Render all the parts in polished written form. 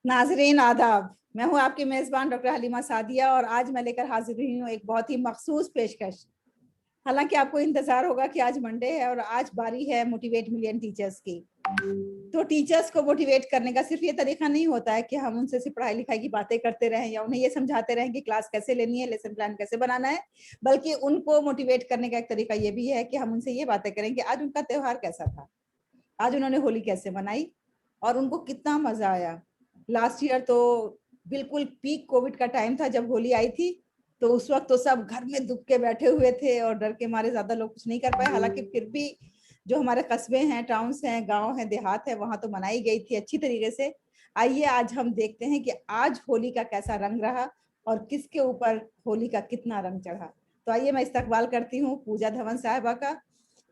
नाजरीन आदाब, मैं हूं आपकी मेजबान डॉक्टर हलीमा सादिया और आज मैं लेकर हाजिर हुई हूँ एक बहुत ही मखसूस पेशकश। हालांकि आपको इंतजार होगा कि आज मंडे है और आज बारी है मोटिवेट मिलियन टीचर्स की। तो टीचर्स को मोटिवेट करने का सिर्फ ये तरीका नहीं होता है कि हम उनसे सिर्फ पढ़ाई लिखाई की बातें करते रहें या उन्हें ये समझाते रहें कि क्लास कैसे लेनी है, लेसन प्लान कैसे बनाना है, बल्कि उनको मोटिवेट करने का एक तरीका ये भी है कि हम उनसे ये बातें करें कि आज उनका त्योहार कैसा था, आज उन्होंने होली कैसे मनाई और उनको कितना मजा आया। लास्ट ईयर तो बिल्कुल पीक कोविड का टाइम था जब होली आई थी, तो उस वक्त तो सब घर में दुब के बैठे हुए थे और डर के मारे ज्यादा लोग कुछ नहीं कर पाए। हालांकि फिर भी जो हमारे कस्बे हैं, टाउन्स हैं, गांव हैं, देहात है, वहां तो मनाई गई थी अच्छी तरीके से। आइए आज हम देखते हैं कि आज होली का कैसा रंग रहा और किसके ऊपर होली का कितना रंग चढ़ा। तो आइए मैं इस्तकबाल करती हूँ पूजा धवन साहिबा का।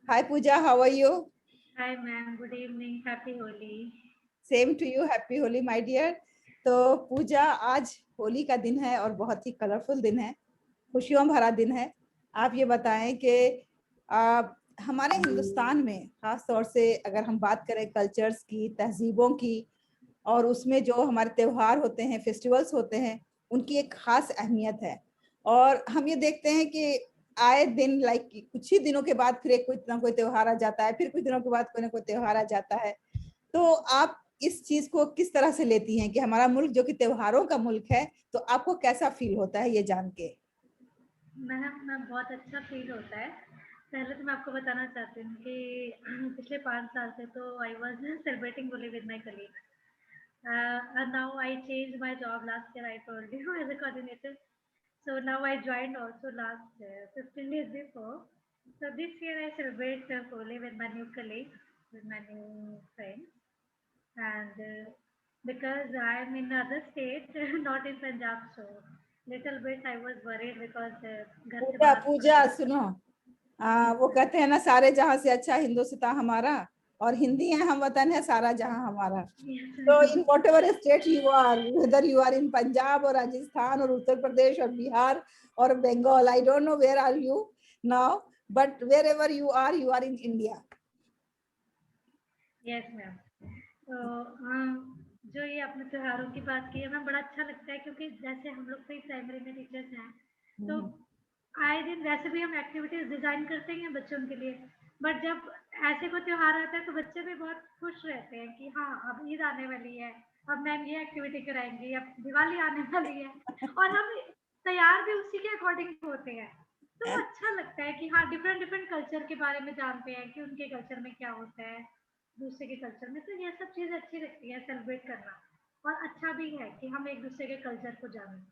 Hi Pooja, how are you? Hi ma'am, good evening, happy Holi. Same to you, happy Holi my dear. तो पूजा, आज होली का दिन है और बहुत ही कलरफुल दिन है, खुशियों भरा दिन है। आप ये बताएं कि हमारे हिंदुस्तान में खास तौर से अगर हम बात करें कल्चर्स की, तहजीबों की, और उसमें जो हमारे त्योहार होते हैं, फेस्टिवल्स होते हैं, उनकी एक खास अहमियत है। और हम ये देखते हैं कि आए दिन, लाइक कुछ ही दिनों के बाद फिर एक कोई ना कोई त्योहार आ जाता है, फिर कुछ दिनों के बाद कोई ना कोई त्योहार आ जाता है। तो आप इस चीज को किस तरह से लेती हैं कि हमारा मुल्क जो कि त्योहारों का मुल्क है, तो आपको कैसा फील होता है ये जान के? मैम बहुत अच्छा फील होता है। पहले तो मैं आपको बताना चाहती हूँ कि पिछले 5 साल से तो I was celebrating Holi with my colleagues, and now I changed my job last year, I told you, as a coordinator. So now I joined also last 15 days before. So this year I celebrate Holi with my new colleagues, with my new friends. And because I'm in another state, not in Punjab, so little bit I was worried because घर से पूजा बाहर थोड़ा पूजा सा सुनो, जी वो कहते हैं ना, सारे जहां से अच्छा हिंदुस्तान हमारा, और हिंदी है हम वतन है सारा जहां हमारा। तो in whatever state you are, whether you are in Punjab और राजस्थान और उत्तर प्रदेश और बिहार और Bengal, I don't know where are you now, but wherever you are in India. Yes ma'am. तो जो ये आपने त्योहारों की बात की है मैम, बड़ा अच्छा लगता है क्योंकि जैसे हम लोग तो प्राइमरी में टीचर्स हैं, तो आए दिन वैसे भी हम एक्टिविटीज डिजाइन करते हैं बच्चों के लिए। बट जब ऐसे कोई त्योहार आता है तो बच्चे भी बहुत खुश रहते हैं कि हाँ अब ईद आने वाली है, अब मैम ये एक्टिविटी कराएंगी, अब दिवाली आने वाली है, और हम तैयार भी उसी के अकॉर्डिंग होते हैं। तो वो अच्छा लगता है कि हाँ डिफरेंट डिफरेंट कल्चर के बारे में जानते हैं कि उनके कल्चर में क्या होता है, दूसरे के कल्चर में। तो ये सब चीज़ अच्छी लगती है सेलिब्रेट करना, और अच्छा भी है कि हम एक दूसरे के कल्चर को जानें।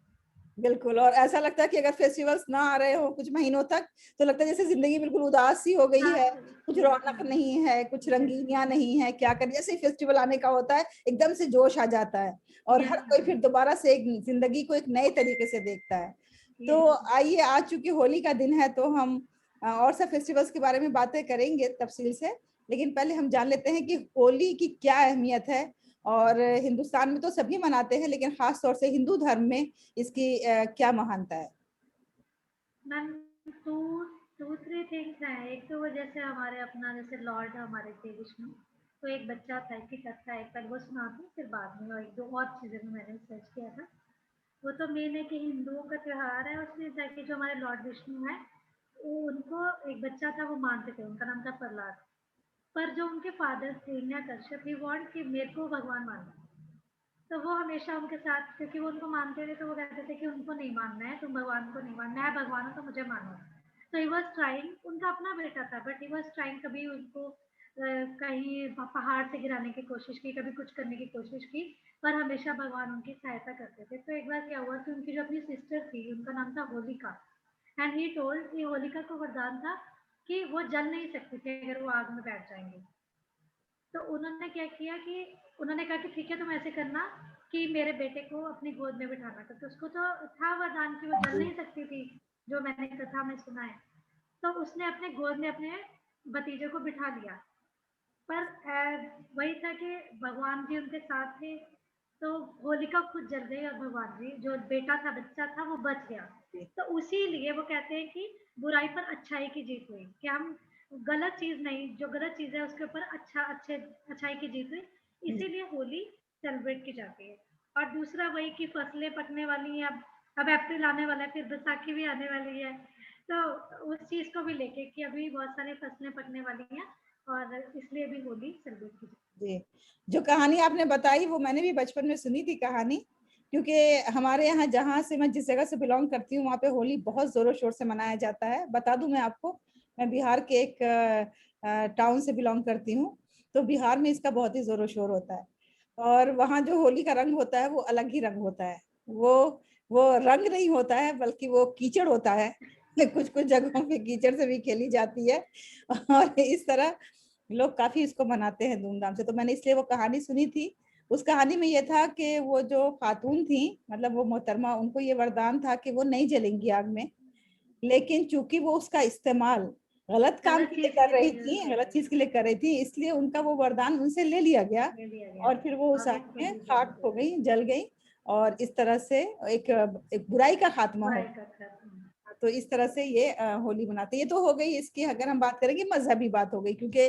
बिल्कुल, और ऐसा लगता है कि अगर फेस्टिवल्स ना आ रहे हो कुछ महीनों तक, तो लगता है जैसे जिंदगी बिल्कुल उदास सी हो गई है, कुछ रौनक नहीं है, कुछ रंगीनियां नहीं है, क्या करें। जैसे ही फेस्टिवल आने का होता है एकदम से जोश आ जाता है और हर यस कोई फिर दोबारा से एक जिंदगी को एक नए तरीके से देखता है। तो यस। आइए, आज चूंकि होली का दिन है तो हम और सब फेस्टिवल्स के बारे में बातें करेंगे तफसील से, लेकिन पहले हम जान लेते हैं कि होली की क्या अहमियत है। और हिंदुस्तान में तो सभी मनाते हैं, लेकिन खास तौर से हिंदू धर्म में इसकी क्या महानता है? Ma'am two to three things हैं। एक तो वो जैसे हमारे अपना जैसे लॉर्ड हमारे थे विष्णु, तो एक बच्चा था, इसकी कथा है, पहले वो सुना दूँ फिर बाद में और एक दो और चीज़ें में मैंने सर्च किया था। वो तो मेन है कि हिंदुओं का त्योहार है, उसमें जाके जो हमारे लॉर्ड विष्णु है, वो उनको एक बच्चा था वो मानते थे, उनका नाम था प्रहलाद। पर जो उनके फादर थे हिरण्यकश्यप, ही वांट कि मेरे को भगवान मानना। तो वो हमेशा उनके साथ, क्योंकि वो उनको मानते थे, तो वो कहते थे कि उनको नहीं मानना है, तुम भगवान को नहीं मानना है, भगवान हो तो मुझे मानो। तो ही वॉज ट्राइंग, उनका अपना बेटा था बट ही वॉज ट्राइंग, कभी उनको कहीं पहाड़ से गिराने की कोशिश की, कभी कुछ करने की कोशिश की, पर हमेशा भगवान उनकी सहायता करते थे। तो एक बार क्या हुआ कि उनकी जो अपनी सिस्टर थी, उनका नाम था होलिका, एंड ही टोल्ड, ये होलिका को वरदान था कि वो जल नहीं सकती थी अगर वो आग में बैठ जाएंगे। तो उन्होंने क्या किया कि उन्होंने कहा कि ठीक है तुम ऐसे करना कि मेरे बेटे को अपनी गोद में बिठाना, क्योंकि उसको तो था वरदान कि वो जल नहीं सकती थी, जो मैंने कथा में सुना है। तो उसने अपने गोद में अपने भतीजे को बिठा लिया। पर वही था कि भगवान जी उनके साथ थे, तो होलिका खुद जल गई और भगवान जी जो बेटा था, बच्चा था, वो बच गया। तो उसी लिए वो कहते हैं कि बुराई पर अच्छाई की जीत हुई, कि हम गलत चीज नहीं, जो गलत चीज है उसके ऊपर अच्छाई की जीत हुई। इसीलिए होली सेलिब्रेट की जाती है। और दूसरा वही कि फसलें पकने वाली हैं, अब अप्रैल आने वाला है, फिर बैसाखी भी आने वाली है, तो उस चीज को भी लेके कि अभी बहुत सारी फसलें पकने वाली हैं और इसलिए भी होली सेलिब्रेट की जाती जी, जो कहानी आपने बताई वो मैंने भी बचपन में सुनी थी कहानी, क्योंकि हमारे यहाँ, जहाँ से मैं, जिस जगह से बिलोंग करती हूँ, वहाँ पे होली बहुत जोरों शोर से मनाया जाता है। बता दूं मैं आपको, मैं बिहार के एक टाउन से बिलोंग करती हूँ, तो बिहार में इसका बहुत ही जोरों शोर होता है। और वहाँ जो होली का रंग होता है वो अलग ही रंग होता है। वो रंग नहीं होता है, बल्कि वो कीचड़ होता है। कुछ कुछ जगहों पे कीचड़ से भी खेली जाती है। और इस तरह लोग काफी इसको मनाते हैं धूमधाम से। तो मैंने इसलिए वो कहानी सुनी थी। उस कहानी में ये था कि वो जो खातून थी, मतलब वो मोहतरमा, उनको ये वरदान था कि वो नहीं जलेंगी आग में, लेकिन चूंकि वो उसका इस्तेमाल गलत काम गलत के लिए चीज कर के रही लिए थी, गलत चीज के लिए कर रही थी, इसलिए उनका वो वरदान उनसे ले लिया गया। ले लिया गया और फिर वो उस और वो आग खुद में ही जल खाक हो गई, गई, जल गई। और इस तरह से एक बुराई का खात्मा हो। बुराई का खत्म। तो इस तरह से ये होली मनाते हैं। ये तो हो गई इसकी, अगर हम बात करेंगे मजहबी बात हो गई, क्योंकि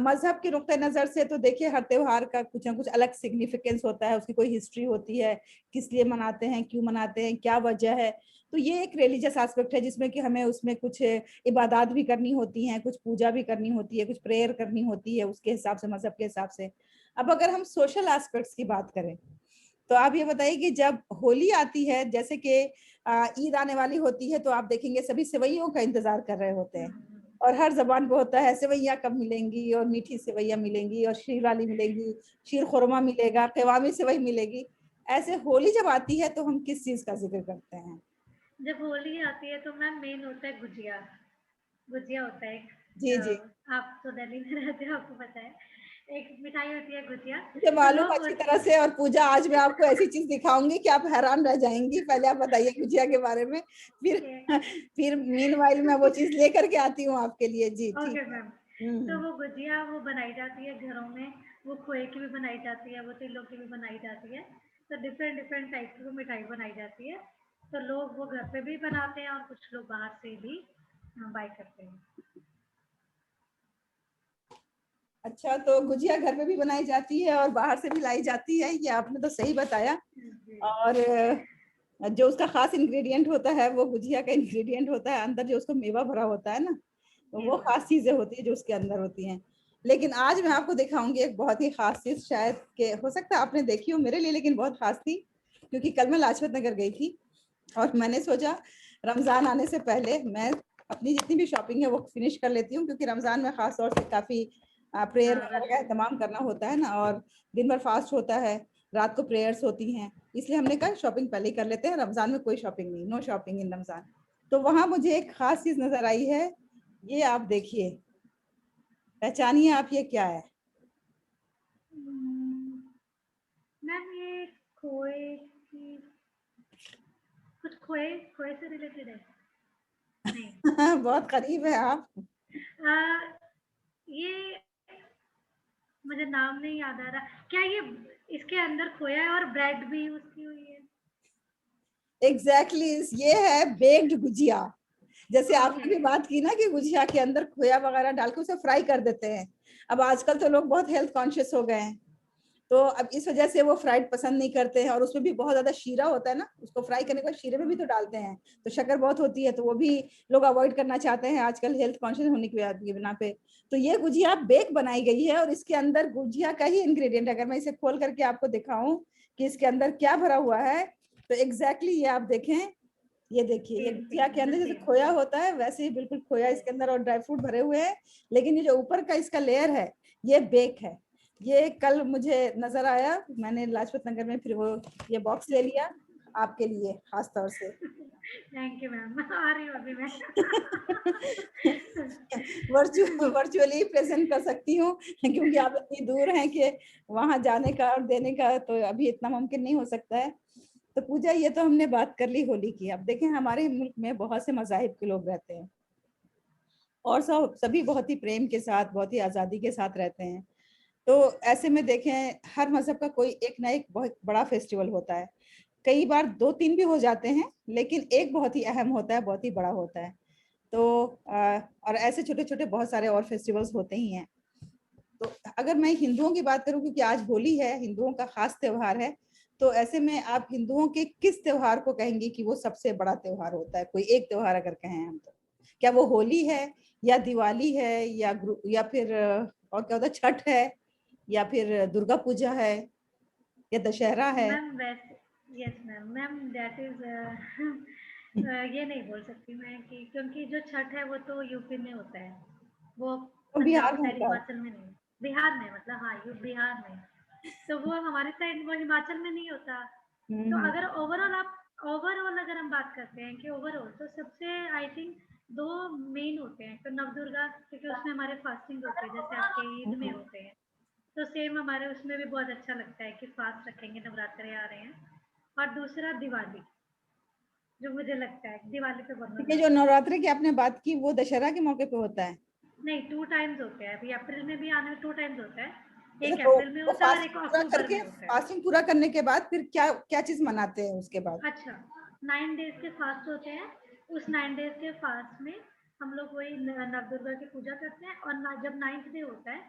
मजहब के नुक्ते नजर से तो देखिए हर त्योहार का कुछ ना कुछ अलग सिग्निफिकेंस होता है, उसकी कोई हिस्ट्री होती है, किस लिए मनाते हैं, क्यों मनाते हैं, क्या वजह है। तो ये एक रिलीजियस एस्पेक्ट है जिसमें कि हमें उसमें कुछ इबादत भी करनी होती हैं, कुछ पूजा भी करनी होती है, कुछ प्रेयर करनी होती है उसके हिसाब से, मजहब के हिसाब से। अब अगर हम सोशल एस्पेक्ट्स की बात करें, तो आप ये बताइए कि जब होली आती है, जैसे कि ईद आने वाली होती है, तो आप देखेंगे सभी सेवइयों का इंतजार कर रहे होते हैं। और हर जबान पे होता है सेवइयाँ कब मिलेंगी, और मीठी सेवइयाँ मिलेंगी, और शीर वाली मिलेगी, शीर खुरमा मिलेगा, खिवामी सेवई मिलेगी। ऐसे होली जब आती है तो हम किस चीज का जिक्र करते हैं? जब होली आती है तो मैम मेन होता है गुजिया। गुजिया होता है एक, जी जी, आप तो दिल्ली में रहते हो, आपको पता है, एक मिठाई होती है गुजिया। मुझे तो मालूम लोग अच्छी तरह से। और पूजा, आज मैं आपको ऐसी चीज दिखाऊंगी कि आप हैरान रह जाएंगी। पहले आप बताइए गुजिया के बारे में, फिर ओके फिर मीनवाइल मैं वो चीज लेकर के आती हूँ आपके लिए। जी ठीक ओके है। मैम। तो हम्म। वो गुजिया वो बनाई जाती है घरों में, वो खोए की भी बनाई जाती है, वो तिलों की भी बनाई जाती है। तो डिफरेंट डिफरेंट टाइप की वो मिठाई बनाई जाती है। तो लोग वो घर पे भी बनाते हैं और कुछ लोग बाहर से भी बाय करते हैं। अच्छा, तो गुजिया घर में भी बनाई जाती है और बाहर से भी लाई जाती है, ये आपने तो सही बताया। जी और जो उसका खास इंग्रेडिएंट होता है, वो गुजिया का इंग्रेडिएंट होता है अंदर, जो उसको मेवा भरा होता है ना, तो वो यस मैम। खास चीजें होती है जो उसके अंदर होती हैं। लेकिन आज मैं आपको दिखाऊंगी एक बहुत ही खास चीज, शायद के हो सकता है आपने देखी हो, मेरे लिए लेकिन बहुत खास थी। क्योंकि कल मैं लाजपत नगर गई थी, और मैंने सोचा रमजान आने से पहले मैं अपनी जितनी भी शॉपिंग है वो फिनिश कर लेती हूँ, क्योंकि रमजान में खास तौर से काफी प्रेयर हाँ वगैरह रश का होता है। एहतमाम करना होता है ना, और दिन भर फास्ट होता है, रात को प्रेयर्स होती हैं। इसलिए हमने कहा शॉपिंग पहले ही कर लेते हैं, रमजान में कोई शॉपिंग नहीं, नो शॉपिंग इन रमजान। तो वहां मुझे एक खास चीज नजर आई है। ये आप देखिए, पहचानिए आप ये क्या है? मैम ये खोए की, कुछ खोए खोए से रिलेटेड है? नहीं। बहुत करीब है आप। आ, ये मुझे नाम नहीं याद आ रहा, क्या ये इसके अंदर खोया है और ब्रेड भी यूज की हुई है? एग्जैक्टली exactly, ये है बेक्ड गुजिया। जैसे ओके। आपने भी बात की ना कि गुजिया के अंदर खोया वगैरह डाल के उसे फ्राई कर देते हैं। अब आजकल तो लोग बहुत हेल्थ कॉन्शियस हो गए हैं, तो अब इस वजह से वो फ्राइड पसंद नहीं करते हैं। और उसमें भी बहुत ज्यादा शीरा होता है ना, उसको फ्राई करने के बाद शीरे में भी तो डालते हैं, तो शक्कर बहुत होती है, तो वो भी लोग अवॉइड करना चाहते हैं आजकल हेल्थ कॉन्शियस होने की बिना पे। तो ये गुजिया बेक बनाई गई है, और इसके अंदर गुजिया का ही इंग्रेडिएंट, अगर मैं इसे खोल करके आपको दिखाऊं कि इसके अंदर क्या भरा हुआ है, तो एग्जैक्टली ये आप देखें। ये देखिए, ये सेम गुजिया के सेम द अंदर जैसे सेम। खोया होता है वैसे ही बिल्कुल खोया इसके अंदर, और ड्राई फ्रूट भरे हुए हैं। लेकिन ये जो ऊपर का इसका लेयर है, ये बेक है। ये कल मुझे नजर आया, मैंने लाजपत नगर में फिर वो ये बॉक्स ले लिया आपके लिए खास तौर से। थैंक यू मैम, आ रही हूँ अभी मैं। वर्चुअली प्रेजेंट कर सकती हूँ, क्योंकि आप इतनी दूर हैं कि वहां जाने का और देने का तो अभी इतना मुमकिन नहीं हो सकता है। तो पूजा, ये तो हमने बात कर ली होली की। अब देखें, हमारे मुल्क में बहुत से मजाहिब के लोग रहते हैं, और सब सभी बहुत ही प्रेम के साथ, बहुत ही आज़ादी के साथ रहते हैं। तो ऐसे में देखें, हर मजहब का कोई एक ना एक बहुत बड़ा फेस्टिवल होता है। कई बार दो तीन भी हो जाते हैं, लेकिन एक बहुत ही अहम होता है, बहुत ही बड़ा होता है। तो और ऐसे छोटे छोटे बहुत सारे और फेस्टिवल्स होते ही हैं। तो अगर मैं हिंदुओं की बात करूं, क्योंकि आज होली है, हिंदुओं का खास त्योहार है, तो ऐसे में आप हिंदुओं के किस त्योहार को कहेंगी कि वो सबसे बड़ा त्योहार होता है? कोई एक त्योहार अगर कहें हम तो क्या वो होली है, या दिवाली है, या फिर और क्या होता है, छठ है, या फिर दुर्गा पूजा है, या दशहरा है? मैम वैसे yes ma'am ma'am that is ये नहीं बोल सकती मैं कि क्योंकि जो छठ है वो तो यूपी में होता है, वो वो बिहार पंजाब में साइड होता है। हिमाचल में नहीं, बिहार में मतलब हाँ यू बिहार में, तो वो हमारे साइड वो हिमाचल में नहीं होता। तो हम्म। अगर ओवरऑल अगर हम बात करते हैं कि ओवरऑल तो सबसे आई थिंक दो मेन होते हैं, तो नवदुर्गा क्योंकि उसमें हमारे फास्टिंग होते हैं जैसे आपके ईद में हम्म। होते हैं, तो सेम हमारे उसमें भी बहुत अच्छा लगता है कि फास्ट रखेंगे, नवरात्रे आ रहे हैं। और दूसरा दिवाली, जो मुझे लगता है दिवाली पे बहुत ये मजा जो आता है। नवरात्रि की आपने बात की वो दशहरा के मौके पे होता है? नहीं, टू टाइम्स होते हैं, अभी अप्रैल में भी आने में टू टाइम्स होता है, अच्छा, एक तो अप्रैल में वो होता है और फास्टिंग एक पूरा अक्टूबर करके, में होता है। फास्टिंग पूरा करने के बाद फिर क्या क्या चीज मनाते हैं उसके बाद? अच्छा, 9 डेज के फास्ट होते हैं। उस 9 डेज के फास्ट में हम लोग वही नवदुर्गा की पूजा करते हैं, और जब 9th डे होता है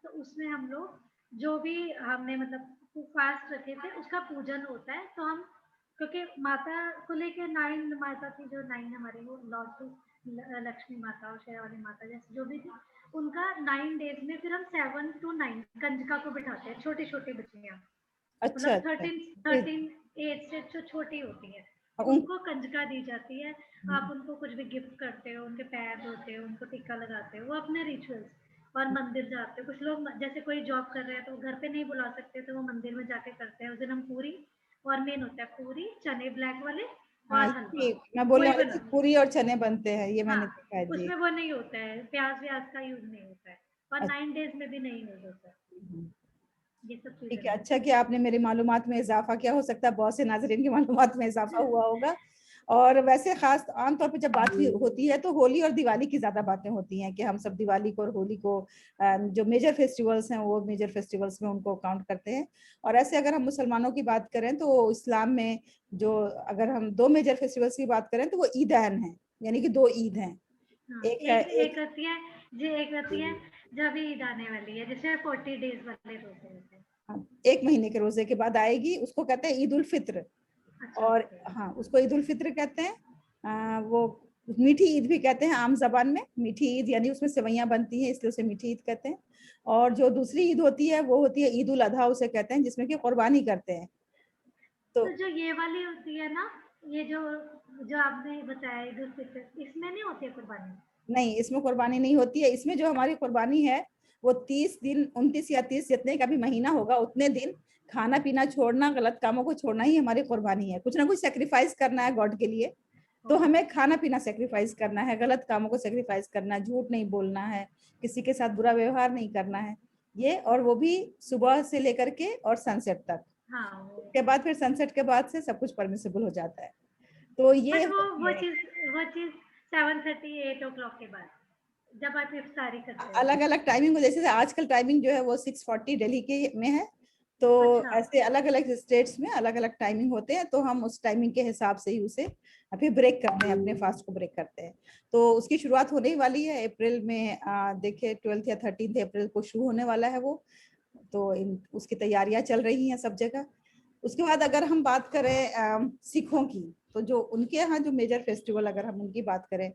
तो उसमें हम लोग जो भी हमने मतलब फास्ट रखे थे उसका पूजन होता है। तो हम क्योंकि माता को लेके 9 माता थी, जो 9 हमारी वो लॉर्ड लक्ष्मी माता और शेरावाली माता जैसे जो भी थी, उनका 9 डेज में फिर हम 7 to 9 कंजका को बिठाते हैं, छोटी छोटी बच्चियाँ, अच्छा मतलब अच्छा। 13 एज से जो छोटी होती है उन उनको कंजका दी जाती है। आप उनको कुछ भी गिफ्ट करते हो, उनके पैर धोते हो, उनको टिक्का लगाते हो, वो अपने रिचुअल्स, और मंदिर जाते हो। कुछ लोग जैसे कोई जॉब कर रहे हैं तो घर पे नहीं बुला सकते तो वो मंदिर में जाके करते हैं। उस दिन हम पूरी, और मेन होता है पूरी चने ब्लैक वाले हाँ, और हलवा, ये मैं बोलने वही वाली थी, बनाते हैं। पूरी और चने बनते हैं, ये हाँ, मैंने देखा है जी। उसमें वो नहीं होता है, प्याज व्याज का यूज नहीं होता है, और अच्छा। 9 डेज में भी नहीं यूज होता है, ये सब चीजें ठीक है, नहीं अच्छा होती। कि आपने मेरी मालूमात में इजाफा किया, हो सकता है बहुत से नाजरीन की मालूमात में इजाफा हुआ होगा। और वैसे खास आमतौर पर जब बात होती है तो होली और दिवाली की ज्यादा बातें होती हैं कि हम सब दिवाली को और होली को जो मेजर फेस्टिवल्स हैं वो मेजर फेस्टिवल्स में उनको काउंट करते हैं। और ऐसे अगर हम मुसलमानों की बात करें तो इस्लाम में जो, अगर हम दो मेजर फेस्टिवल्स की बात करें तो वो ईदैन है, यानी कि दो ईद हैं। हाँ, एक है एक एक एक होती है जी, एक होती है जब ईद आने वाली है, जैसे 40 डेज वाले रोजे होते हैं। हाँ, एक महीने के रोजे के बाद आएगी, उसको कहते हैं ईद उल फित्र। अच्छा और ओके। हाँ, उसको ईद उल फित्र कहते हैं। वो मीठी ईद भी कहते हैं आम जबान में, मीठी ईद यानी उसमें सेवैयां बनती हैं इसलिए उसे मीठी ईद कहते हैं। और जो दूसरी ईद होती है वो होती है ईद उल अधा उसे कहते हैं, जिसमें कि कुर्बानी करते हैं। तो तो जो ये वाली होती है ना, ये जो जो आपने बताया ईद उल फितर, इसमें नहीं होती है कुर्बानी? नहीं, इसमें कुर्बानी नहीं होती है। इसमें जो हमारी कुर्बानी है वो 30 दिन, 29 या 30, जितने का भी महीना होगा उतने दिन खाना पीना छोड़ना, गलत कामों को छोड़ना ही हमारी कुर्बानी है। कुछ ना कुछ सेक्रीफाइस करना है गॉड के लिए। तो ओके। हमें खाना पीना सेक्रीफाइस करना है, गलत कामों को सेक्रीफाइस करना है, झूठ नहीं बोलना है, किसी के साथ बुरा व्यवहार नहीं करना है, ये। और वो भी सुबह से लेकर के और सनसेट तक। हाँ उसके बाद फिर सनसेट के बाद से सब कुछ परमिसिबल हो जाता है। तो ये बट वो होती वो है। चीज वो चीज 7:30 8 o'clock के बाद जब आप इफ्तारी करते हो। अलग अलग टाइमिंग हो, जैसे आजकल टाइमिंग जो है वो 6:40 दिल्ली के में है। तो अच्छा। ऐसे अलग अलग स्टेट्स में अलग अलग टाइमिंग होते हैं, तो हम उस टाइमिंग के हिसाब से ही उसे फिर ब्रेक करते हैं, अपने फास्ट को ब्रेक करते हैं। तो उसकी शुरुआत होने ही वाली है अप्रैल में, देखिए 12 या 13 अप्रैल को शुरू होने वाला है वो। तो उसकी तैयारियां चल रही हैं सब जगह। उसके बाद अगर हम बात करें सिखों की, तो जो उनके यहाँ जो मेजर फेस्टिवल, अगर हम उनकी बात करें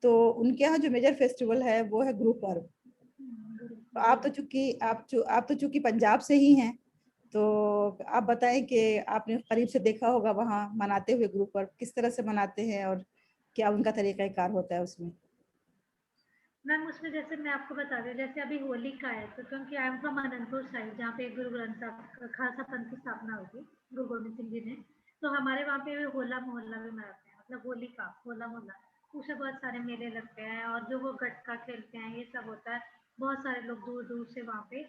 तो उनके यहाँ जो मेजर फेस्टिवल है वो है गुरु पर्व। तो जी। आप तो चूंकि पंजाब से ही हैं, तो आप बताएं कि आपने करीब से देखा होगा वहाँ मनाते हुए गुरु पर्व, किस तरह से मनाते हैं और क्या उनका तरीकाकार होता है उसमें? मैम उसमें जैसे मैं आपको बता रही हूँ, जैसे अभी होली का है तो क्योंकि I am from Anantapur side जहाँ पे गुरु ग्रंथ साहब खालसा पंथ की स्थापना हुई थी गुरु गोविंद सिंह जी ने, तो हमारे वहाँ पे होला मोहल्ला भी मनाते हैं, मतलब होली का होला मोहल्ला, उसमें बहुत सारे मेले लगते हैं और जो वो गटका खेलते हैं ये सब होता है। बहुत सारे लोग दूर दूर से वहाँ पे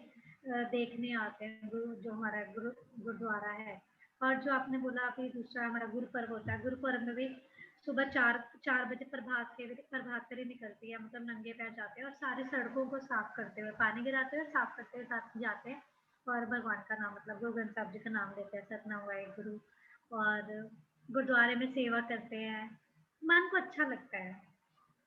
देखने आते हैं गुरु, जो हमारा गुरुद्वारा है। और जो आपने बोला अभी दूसरा हमारा गुरु पर्व होता है, गुरु पर्व में भी सुबह 4 4 बजे प्रभात फेरी निकलती है, मतलब नंगे पैर जाते हैं और सारी सड़कों को साफ करते हुए, पानी गिराते हुए साफ करते हुए साथ जाते हैं, और भगवान का नाम मतलब गुरु ग्रंथ साहब जी का नाम लेते हैं, सतनाम वाहिगुरु, और गुरुद्वारे में सेवा करते हैं, मन को अच्छा लगता है।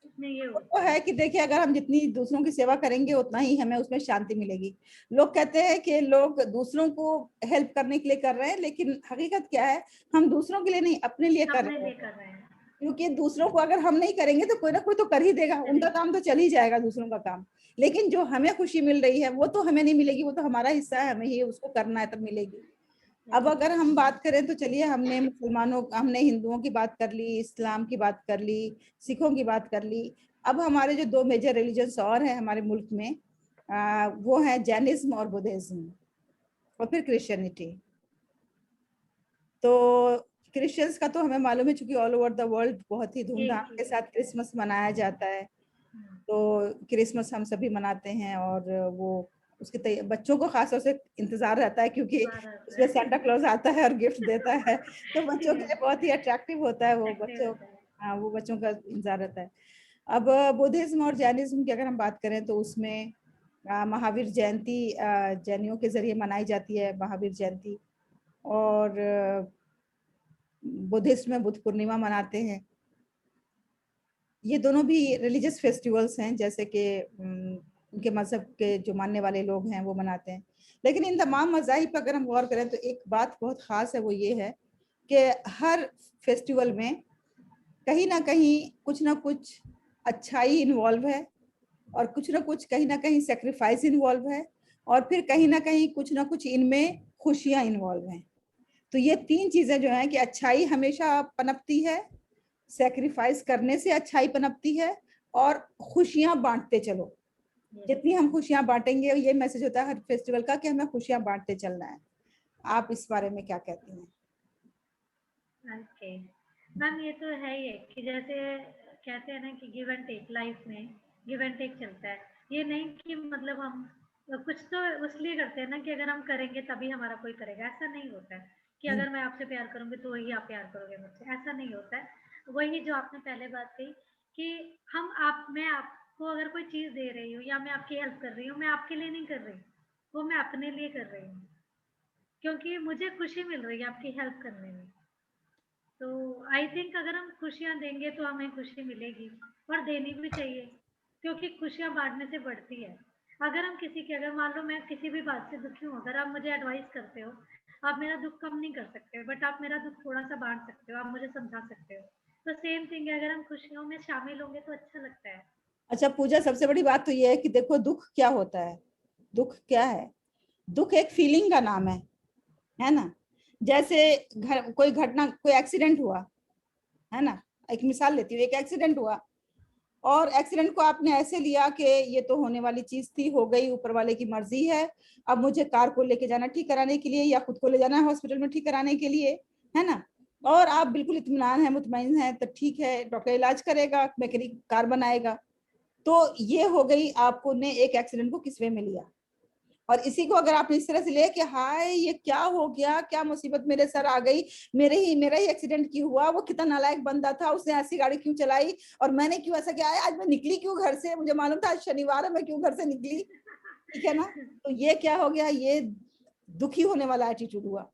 उसमें ये तो होता है। है कि देखिए अगर हम जितनी दूसरों की सेवा करेंगे उतना ही हमें उसमें शांति मिलेगी। लोग कहते हैं कि लोग दूसरों को हेल्प करने के लिए कर रहे हैं, लेकिन हकीकत क्या है, हम दूसरों के लिए नहीं अपने लिए कर अपने रहे लिए हैं। कर रहे हैं। क्योंकि दूसरों को अगर हम नहीं करेंगे तो कोई ना कोई तो कर ही देगा, उनका काम तो चल ही जाएगा दूसरों का काम। लेकिन जो हमें खुशी मिल रही है वो तो हमें नहीं मिलेगी, वो तो हमारा हिस्सा है, हमें ही उसको करना है तब मिलेगी। अब अगर हम बात करें तो चलिए, हमने मुसलमानों, हमने हिंदुओं की बात कर ली, इस्लाम की बात कर ली, सिखों की बात कर ली। अब हमारे जो दो मेजर रिलीजन्स और हैं हमारे मुल्क में, वो है जैनिज्म और बुद्धिज्म, और फिर क्रिश्चियनिटी। तो क्रिश्चियंस का तो हमें मालूम है, चूंकि ऑल ओवर द वर्ल्ड बहुत ही धूमधाम के साथ क्रिसमस मनाया जाता है। तो क्रिसमस हम सभी मनाते हैं, और वो उसके बच्चों को खासतौर से इंतजार रहता है, क्योंकि उसमें सेंटा क्लॉज आता है और गिफ्ट देता है। तो बच्चों के लिए बहुत ही अट्रैक्टिव होता है वो बच्चों, हाँ वो बच्चों का इंतजार रहता है। अब बुद्धिज्म और जैनिज्म की अगर हम बात करें तो उसमें महावीर जयंती जैनियों के जरिए मनाई जाती है, महावीर जयंती। और बुद्धिस्ट में बुद्ध पूर्णिमा मनाते हैं। ये दोनों भी रिलीजियस फेस्टिवल्स हैं, जैसे कि उनके मजहब के जो मानने वाले लोग हैं वो मनाते हैं। लेकिन इन तमाम मज़ाहिब पर अगर हम गौर करें तो एक बात बहुत ख़ास है, वो ये है कि हर फेस्टिवल में कहीं ना कुछ अच्छाई इन्वॉल्व है, और कुछ ना कुछ कहीं ना कहीं सेक्रीफाइस इन्वॉल्व है, और फिर कहीं ना कुछ इनमें खुशियाँ इन्वॉल्व हैं। तो ये तीन चीज़ें जो हैं कि अच्छाई हमेशा पनपती है, सेक्रीफाइस करने से अच्छाई पनपती है, और खुशियां बांटते चलो। जितनी हम खुशियां बांटेंगे, ये मैसेज होता है हर फेस्टिवल का कि हमें खुशियां बांटते चलना है। आप इस बारे में क्या कहती हैं? ओके मैम, ये तो है ही है कि जैसे कहते हैं ना कि गिव एंड टेक, लाइफ में गिव एंड टेक चलता है। ये नहीं कि मतलब हम कुछ तो इसलिए करते हैं ना कि अगर हम करेंगे तभी हमारा कोई करेगा, ऐसा नहीं होता है कि अगर मैं आपसे प्यार करूंगी तो वही आप प्यार करोगे मुझसे, ऐसा नहीं होता है। वही जो आपने पहले बात कही कि मैं आपको अगर कोई चीज़ दे रही हूँ या मैं आपकी हेल्प कर रही हूँ, मैं आपके लिए नहीं कर रही, वो मैं अपने लिए कर रही हूँ, क्योंकि मुझे खुशी मिल रही है आपकी हेल्प करने में। तो आई थिंक अगर हम खुशियाँ देंगे तो हमें खुशी मिलेगी, और देनी भी चाहिए, क्योंकि खुशियाँ बांटने से बढ़ती है। अगर हम किसी के, अगर मान लो मैं किसी भी बात से दुखी हूँ, अगर आप मुझे एडवाइस करते हो, आप मेरा दुख कम नहीं कर सकते, बट आप मेरा दुख थोड़ा सा बांट सकते हो, आप मुझे समझा सकते हो। तो सेम थिंग है, अगर हम खुशियों में शामिल होंगे तो अच्छा लगता है। अच्छा पूजा, सबसे बड़ी बात तो ये है कि देखो दुख क्या होता है। दुख क्या है? दुख एक फीलिंग का नाम है ना। जैसे घर कोई घटना, कोई एक्सीडेंट हुआ, है ना। एक मिसाल लेती हूँ, एक एक्सीडेंट हुआ, और एक्सीडेंट को आपने ऐसे लिया कि ये तो होने वाली चीज थी, हो गई, ऊपर वाले की मर्जी है। अब मुझे कार को लेके जाना ठीक कराने के लिए, या खुद को ले जाना है हॉस्पिटल में ठीक कराने के लिए, है ना। और आप बिल्कुल इत्मीनान है, मुतमईन है, तो ठीक है, डॉक्टर इलाज करेगा, मैकेनिक कार बनाएगा। तो ये हो गई, आपको ने एक एक्सीडेंट को किस वे में लिया। और इसी को अगर आपने इस तरह से लिया कि हाय ये क्या हो गया, क्या मुसीबत मेरे सर आ गई, मेरा ही एक्सीडेंट क्यों हुआ, वो कितना नालायक बंदा था, उसने ऐसी गाड़ी क्यों चलाई, और मैंने क्यों ऐसा किया, आज मैं निकली क्यों घर से, मुझे मालूम था आज शनिवार है, मैं क्यों घर से निकली। ठीक है ना। तो ये क्या हो गया, ये दुखी होने वाला एटीट्यूड हुआ।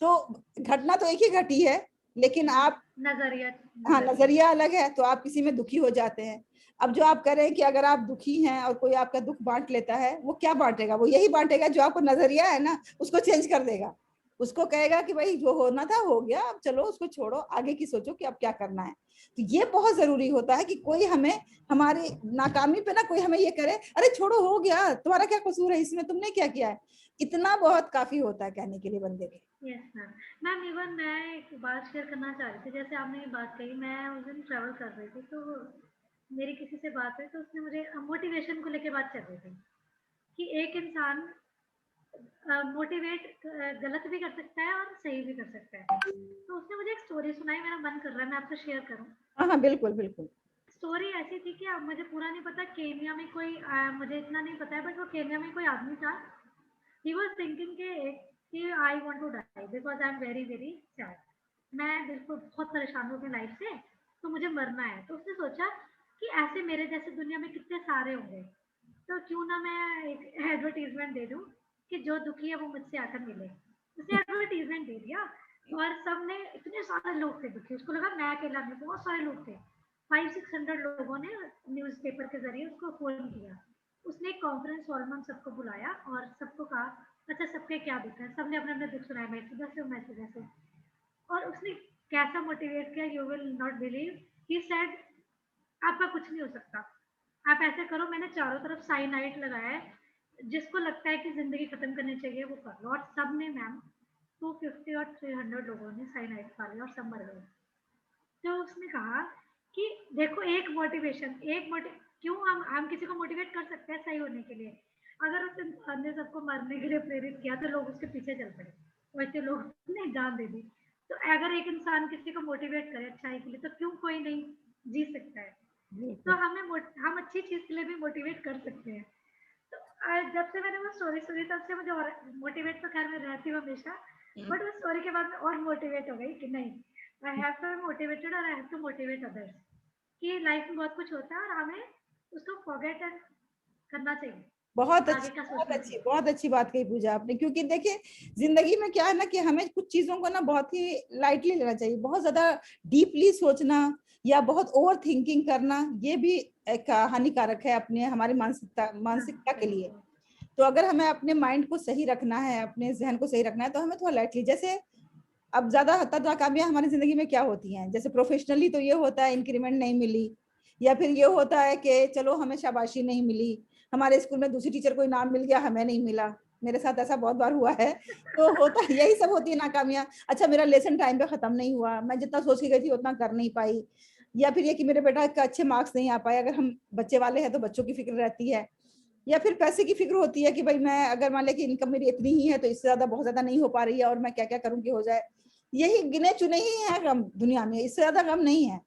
तो घटना तो एक ही घटी है, लेकिन आप, नजरिया, हाँ नजरिया। नजरिया अलग है, तो आप किसी में दुखी हो जाते हैं। अब जो आप कह रहे हैं कि अगर आप दुखी हैं और कोई आपका दुख बांट लेता है, वो क्या बांटेगा, वो यही बांटेगा जो आपको नजरिया है ना उसको चेंज कर देगा। उसको कहेगा कि भाई जो होना था हो गया, अब चलो उसको छोड़ो, आगे की सोचो कि अब क्या करना है। तो ये बहुत जरूरी होता है कि कोई हमें, हमारी नाकामी पे ना कोई हमें ये करे, अरे छोड़ो हो गया, तुम्हारा क्या कसूर है इसमें, तुमने क्या किया है। इतना बहुत काफी होता है कहने के लिए बंदे के। Yes ma'am. मैम इवन मैं एक बात शेयर करना चाह रही थी, जैसे आपने ये बात कही, मैं उस दिन ट्रैवल कर रही थी, तो मेरी किसी से बात हुई, तो उसने मुझे मोटिवेशन को लेके बात चल रही थी कि एक इंसान मोटिवेट गलत भी कर सकता है और सही भी कर सकता है। तो उसने मुझे एक स्टोरी सुनाई, मेरा मन कर रहा है मैं आपसे शेयर करूं। हाँ हाँ बिल्कुल बिल्कुल। स्टोरी ऐसी थी कि अब मुझे पूरा नहीं पता, केन्या में कोई मुझे इतना नहीं पता है, बट वो केन्या में कोई आदमी था। ही वाज थिंकिंग कि I want to die because I am very very sad. मैं बिल्कुल बहुत परेशान हूँ अपनी लाइफ से, तो मुझे मरना है। तो उसने सोचा कि ऐसे मेरे जैसे दुनिया में कितने सारे होंगे, तो क्यों ना मैं एक एडवर्टीजमेंट दे दूं कि जो दुखी है वो मुझसे आकर मिले। उसने एडवर्टीजमेंट दे दिया, और सबने, इतने सारे लोग थे दुखी, उसको लगा मैं अकेला नहीं, बहुत सारे लोग थे। 500-600 लोगों ने न्यूज़पेपर के ज़रिए उसको फ़ोन किया। उसने एक कॉन्फ्रेंस हॉल में हम सबको बुलाया और सबको कहा, अच्छा सबके क्या दुःख है? सबने अपने-अपने दुःख सुनाए, मैं सुबह से हूँ, मैं सुबह से। और उसने कैसा मोटिवेट किया, you will not believe. He said, आपका कुछ नहीं हो सकता। आप ऐसे करो, मैंने चारों तरफ साइनाइड लगाया है, जिसको लगता है कि ज़िंदगी खत्म करनी चाहिए वो कर लो। और सबने मैम 250 और 300 लोगों ने साइनाइड खा लिया और सब मर गए। तो उसने कहा कि देखो, एक मोटिवेशन, क्यों हम किसी को मोटिवेट कर सकते हैं सही होने के लिए। अगर उस इंसान ने सबको मरने के लिए प्रेरित किया तो लोग उसके पीछे चल पड़े, वैसे लोग ने जान दे दी। तो अगर एक इंसान किसी को मोटिवेट करे अच्छाई के लिए, तो क्यों कोई नहीं जी सकता है। तो बिल्कुल। हम अच्छी चीज के लिए भी मोटिवेट कर सकते हैं। तो जब से मैंने वो स्टोरी सुनी तब से मुझे और मोटिवेट, तो खैर मैं रहती हूँ हमेशा, बट उस स्टोरी के बाद मैं और मोटिवेट हो गई कि नहीं, I have to be motivated और I have to motivate others, कि लाइफ में बहुत कुछ होता है और हमें उसको फॉरगेट करना चाहिए, बहुत आगे अच्छी, का सोचना चाहिए। बहुत अच्छी बात कही पूजा आपने, क्योंकि देखिए जिंदगी में क्या है ना कि हमें कुछ चीजों को ना बहुत ही लाइटली लेना चाहिए। बहुत ज्यादा डीपली सोचना या बहुत ओवर थिंकिंग करना, ये भी एक हानिकारक है अपने हमारी हाँ, मानसिकता के लिए। बिल्कुल। तो अगर हमें अपने माइंड को सही रखना है, अपने जहन को सही रखना है, तो हमें थोड़ा लाइटली, जैसे अब ज्यादा हद नाकामियां हमारी जिंदगी में क्या होती हैं, जैसे प्रोफेशनली तो ये होता है इंक्रीमेंट नहीं मिली, या फिर ये होता है कि चलो हमें शाबाशी नहीं मिली, हमारे स्कूल में दूसरी टीचर को इनाम मिल गया, हमें नहीं मिला। मेरे साथ ऐसा बहुत बार हुआ है। तो होता यही सब होती है नाकामियां। अच्छा, मेरा लेसन टाइम पे खत्म नहीं हुआ, मैं जितना सोच के गई थी उतना कर नहीं पाई। या फिर ये कि मेरे बेटा का अच्छे मार्क्स नहीं आ पाए, अगर हम बच्चे वाले हैं तो बच्चों की फिक्र रहती है। या फिर पैसे की फिक्र होती है कि भाई मैं अगर मान ले कि इनकम मेरी इतनी ही है तो इससे ज्यादा बहुत ज्यादा नहीं हो पा रही है, और मैं क्या क्या करूं कि हो जाए। यही गिने चुने ही है गम दुनिया में, इससे ज्यादा गम नहीं है।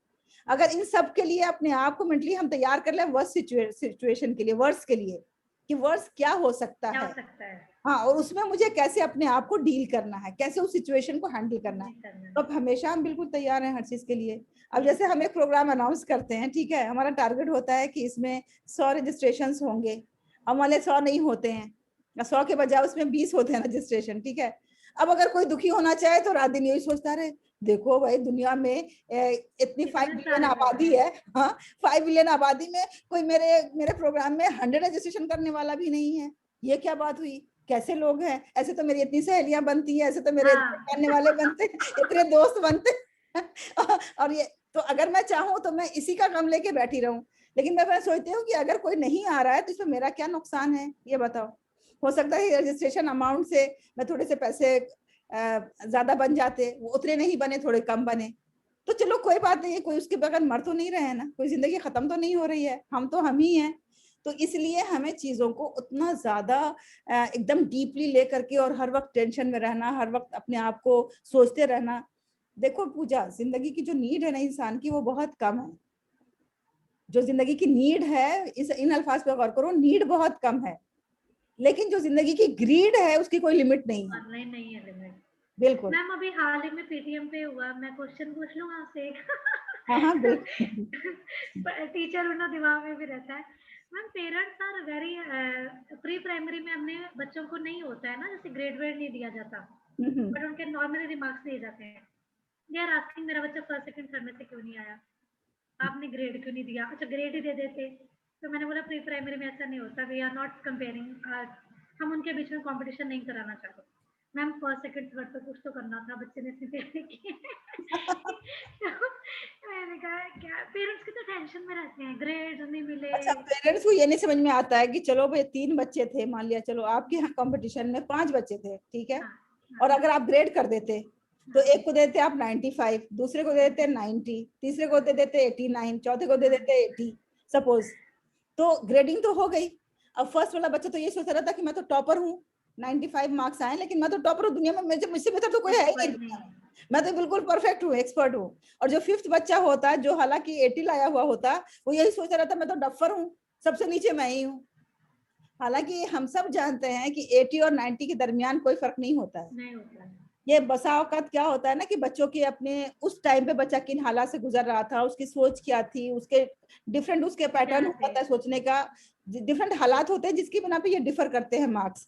अगर इन सब के लिए अपने आप को मेंटली हम तैयार कर ले वर्स्ट सिचुएशन के लिए, वर्स्ट के लिए, कि वर्स्ट क्या हो सकता क्या हो है। सकता है, हाँ, और उसमें मुझे कैसे अपने आप को डील करना है, कैसे उस सिचुएशन को हैंडल करना है। नहीं करना तो है। अब हमेशा हम बिल्कुल तैयार हैं हर चीज के लिए। अब जैसे बिल्कुल। हम एक प्रोग्राम अनाउंस करते हैं, ठीक है, हमारा टारगेट होता है कि इसमें 100 रजिस्ट्रेशन होंगे, अब वाले 100 नहीं होते हैं, 100 के बजाय उसमें 20 होते हैं रजिस्ट्रेशन, ठीक है। अब अगर कोई दुखी होना चाहे तो रात दिन यही सोचता रहे, देखो भाई दुनिया में इतनी 5 कितने बिलियन सारे लोग आबादी हैं। है। हाँ, 5 बिलियन आबादी में कोई मेरे मेरे प्रोग्राम में 100 रजिस्ट्रेशन करने वाला भी नहीं है। ये क्या बात हुई, कैसे लोग हैं, ऐसे तो मेरी इतनी सहेलियां बनती हैं, ऐसे तो मेरे इतने हाँ। जानने वाले बनते हैं, इतने दोस्त बनते हैं। और ये तो अगर मैं चाहूँ तो मैं इसी का गम लेके बैठी रहूं। लेकिन मैं सोचती हूँ कि अगर कोई नहीं आ रहा है तो इसमें मेरा क्या नुकसान है, ये बताओ। हो सकता है रजिस्ट्रेशन अमाउंट से मैं थोड़े से पैसे ज्यादा बन जाते, वो उतने नहीं बने, थोड़े कम बने, तो चलो कोई बात नहीं है, कोई उसके बगैर मर तो नहीं रहे हैं ना, कोई जिंदगी खत्म तो नहीं हो रही है, हम तो हम ही हैं। तो इसलिए हमें चीजों को उतना ज्यादा एकदम डीपली लेकर के और हर वक्त टेंशन में रहना, हर वक्त अपने आप को सोचते रहना। देखो पूजा, जिंदगी की जो नीड है ना इंसान की, वो बहुत कम है। जो जिंदगी की नीड है, इस इन अल्फाज पे गौर करो, नीड बहुत कम है, लेकिन जो जिंदगी की ग्रीड है उसकी कोई लिमिट नहीं है। ऑनलाइन नहीं है लिमिट। बिल्कुल। मैम अभी हाल ही में पीटीएम पे हुआ, मैं क्वेश्चन पूछ लूँ आपसे एक। हाँ हाँ बिल्कुल। टीचर उन्हें दिमाग में भी रहता है। Ma'am parents are very, pre primary में हमने बच्चों को नहीं होता है ना, जैसे ग्रेड वेड नहीं दिया जाता, हम्म। बट उनके नॉर्मली रिमार्क्स दिए जाते हैं। दे आर आस्किंग, मेरा बच्चा फर्स्ट सेकंड थर्ड में से क्यों नहीं आया, आपने ग्रेड क्यों नहीं दिया। अच्छा ग्रेड ही दे देते। तो मैंने बोला प्री प्राइमरी में ऐसा नहीं होता, वी आर नॉट कंपेयरिंग, हम उनके बीच में कंपटीशन नहीं कराना चाहते। मैम फर्स्ट सेकंड थर्ड तो कुछ तो करना था, बच्चे ने इतनी तैयारी की है। तो मैंने कहा क्या, पेरेंट्स कितने टेंशन में रहते हैं, ग्रेड नहीं मिले। अच्छा, पेरेंट्स को ये नहीं समझ में आता है कि चलो भाई 3 बच्चे थे, मान लिया चलो आपके यहाँ कंपटीशन में 5 बच्चे थे, ठीक है, हाँ। और हाँ। अगर आप ग्रेड कर देते तो हाँ। एक को देते आप 95, दूसरे को दे देते 90, तीसरे को दे देते 89, चौथे को दे हाँ। देते 80, सपोज। तो ग्रेडिंग तो हो गई। अब फर्स्ट वाला बच्चा तो ये सोच रहा था कि मैं तो टॉपर हूँ, 95 मार्क्स आए, लेकिन मैं तो टॉपर हूँ दुनिया में, मुझसे बेहतर तो कोई है ही नहीं एक्सपर्ट नहीं दुनिया में, है। मैं तो बिल्कुल परफेक्ट हूँ, एक्सपर्ट हूँ। और जो फिफ्थ बच्चा होता है, जो हालांकि 80 लाया हुआ होता, वो यही सोच रहा था मैं तो डफर हूँ, सबसे नीचे मैं ही हूँ। हालांकि हम सब जानते हैं कि 80 और 90 के दरमियान कोई फर्क नहीं होता है। नहीं होता है। ये बसा औकात क्या होता है ना कि बच्चों के अपने उस टाइम पे बच्चा किन हालात से गुजर रहा था, उसकी सोच क्या थी, उसके डिफरेंट उसके पैटर्न क्या होता थे। है सोचने का, डिफरेंट हालात होते हैं जिसकी बिना पे ये डिफर करते हैं मार्क्स।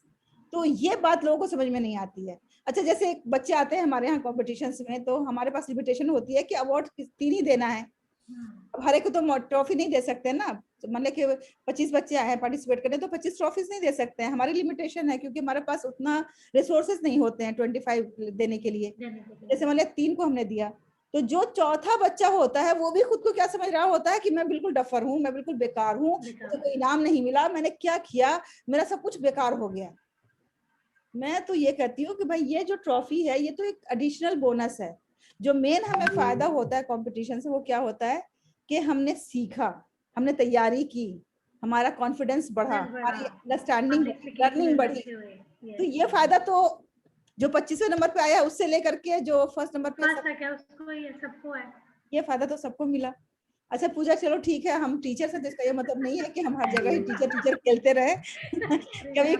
तो ये बात लोगों को समझ में नहीं आती है। अच्छा, जैसे बच्चे आते हैं हमारे यहाँ कॉम्पिटिशन में, तो हमारे पास लिमिटेशन होती है कि अवार्ड 3 ही देना है। अब हर एक को तो ट्रॉफी नहीं दे सकते ना, मतलब कि 25 बच्चे आए हैं पार्टिसिपेट करने तो 25 ट्रॉफीज नहीं दे सकते हैं, हमारी लिमिटेशन है क्योंकि हमारे पास उतना रिसोर्सेज नहीं होते हैं 25 देने के लिए। जैसे मान लिया 3 को हमने दिया, तो जो चौथा बच्चा होता है वो भी खुद को क्या समझ रहा होता है कि मैं बिल्कुल डफर हूँ, मैं बिल्कुल बेकार हूँ, मुझे कोई इनाम नहीं मिला, मैंने क्या किया, मेरा सब कुछ बेकार हो गया। मैं तो ये कहती हूँ कि भाई ये जो ट्रॉफी है ये तो एक एडिशनल बोनस है। जो मेन हमें फायदा होता है कंपटीशन से वो क्या होता है कि हमने सीखा, हमने तैयारी की, हमारा कॉन्फिडेंस बढ़ा, हमारी अंडरस्टैंडिंग बढ़ी, लर्निंग बढ़ी। तो ये फायदा तो जो 25वें नंबर पे आया उससे लेकर के जो फर्स्ट नंबर पे उसको ये सबको है, ये फायदा तो सबको मिला। अच्छा पूजा, चलो ठीक है, हम टीचर से तो इसका ये मतलब नहीं है कि हम हर जगह ही टीचर टीचर खेलते रहे कभी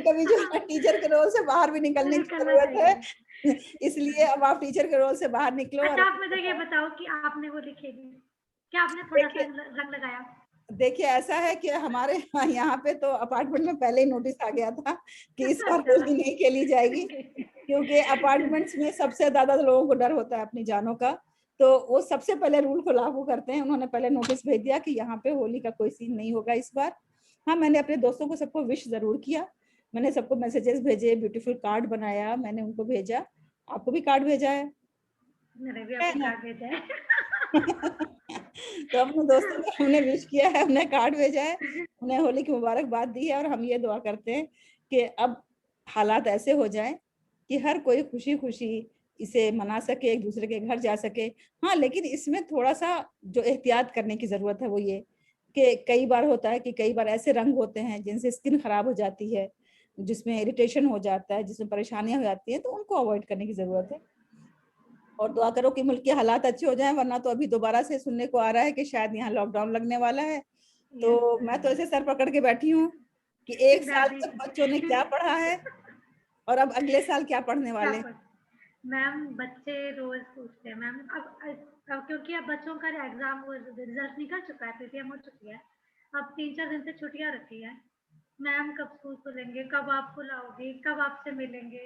कभी जो है टीचर के रोल से बाहर भी निकलने की जरूरत है, इसलिए अब आप टीचर के रोल से बाहर निकलो। अच्छा आप मुझे ये बताओ कि आपने वो लिखे थे क्या, आपने थोड़ा सा रंग लगाया? देखिए ऐसा है कि हमारे यहाँ पे तो अपार्टमेंट में पहले ही नोटिस आ गया था कि इस बार होली नहीं खेली जाएगी क्योंकि अपार्टमेंट्स में सबसे ज्यादा लोगों को डर होता है अपनी जानों का, तो वो सबसे पहले रूल को लागू करते हैं। उन्होंने पहले नोटिस भेज दिया कि यहाँ पे होली का कोई सीन नहीं होगा इस बार। हाँ मैंने अपने दोस्तों को सबको विश जरूर किया, मैंने सबको मैसेजेस भेजे, ब्यूटीफुल कार्ड बनाया, मैंने उनको भेजा, आपको भी कार्ड भेजा है, मैंने भी आपको कार्ड भेजा है तो अपने दोस्तों को हमने विश किया है, हमने कार्ड भेजा है, उन्हें होली की मुबारकबाद दी है और हम ये दुआ करते हैं कि अब हालात ऐसे हो जाएं कि हर कोई खुशी खुशी इसे मना सके, एक दूसरे के घर जा सके। हाँ लेकिन इसमें थोड़ा सा जो एहतियात करने की जरूरत है वो ये कि कई बार होता है कि कई बार ऐसे रंग होते हैं जिनसे स्किन खराब हो जाती है, जिसमें इरिटेशन हो जाता है, जिसमें परेशानियां हो जाती हैं, तो उनको अवॉइड करने की जरूरत है। और दुआ करो कि मुल्क के हालात अच्छे हो जाएं, वरना तो अभी दोबारा से सुनने को आ रहा है कि शायद यहाँ लॉकडाउन लगने वाला है। तो मैं तो ऐसे सर पकड़ के बैठी हूँ कि 1 साल तक बच्चों ने क्या पढ़ा है और अब अगले साल क्या पढ़ने वाले। मैम बच्चे रोज पूछते हैं मैम, अब क्योंकि अब बच्चों का एग्जाम रिजल्ट निकल चुका है, पीटीएम हो चुकी है, अब 3-4 दिन से छुट्टियां रखी है। मैम कब स्कूल खुलेंगे, कब आप बुलाओगे, कब आपसे मिलेंगे,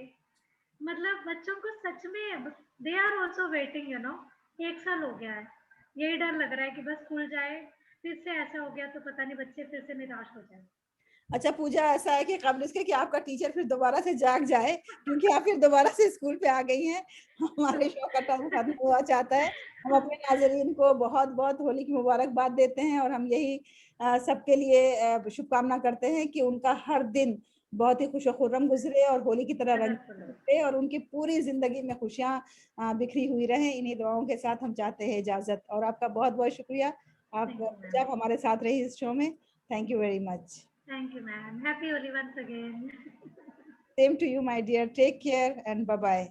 मतलब बच्चों को सच में दे आर ऑल्सो वेटिंग, 1 साल हो गया है, यही डर लग रहा है कि बस स्कूल जाए, फिर से ऐसा हो गया तो पता नहीं बच्चे फिर से निराश हो जाए। अच्छा पूजा, ऐसा है कि कबल इसके कि आपका टीचर फिर दोबारा से जाग जाए क्योंकि आप फिर दोबारा से स्कूल पे आ गई हैं, हमारे शो का टाइम खत्म हुआ चाहता है। हम अपने नाजरीन को बहुत बहुत होली की मुबारकबाद देते हैं और हम यही सबके लिए शुभकामना करते हैं कि उनका हर दिन बहुत ही खुश खुर्रम गुजरे और होली की तरह रंग गुजरे और उनकी पूरी जिंदगी में खुशियां बिखरी हुई रहें। इन्हीं दुआओं के साथ हम चाहते हैं इजाजत, और आपका बहुत बहुत शुक्रिया, आप जब हमारे साथ रही इस शो में। Thank you very much. Thank you, ma'am. Happy Holi once again. Same to you, my dear. Take care and bye-bye.